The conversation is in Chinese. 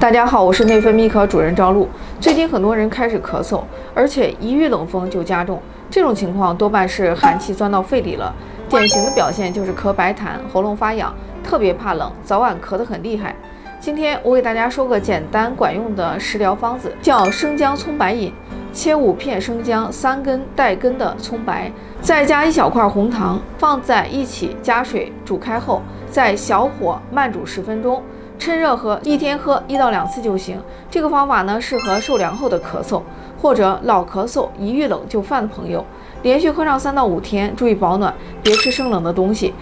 大家好，我是内分泌科主任赵露。最近很多人开始咳嗽，而且一遇冷风就加重，这种情况多半是寒气钻到肺里了。典型的表现就是咳白痰、喉咙发痒，特别怕冷，早晚咳得很厉害。今天我给大家说个简单管用的食疗方子，叫生姜葱白饮。切5片生姜，3根带根的葱白，再加1小块红糖，放在一起加水煮开后，在小火慢煮10分钟。趁热喝，一天喝1到2次就行。这个方法呢，适合受凉后的咳嗽，或者老咳嗽一遇冷就犯的朋友。连续喝上3到5天，注意保暖，别吃生冷的东西。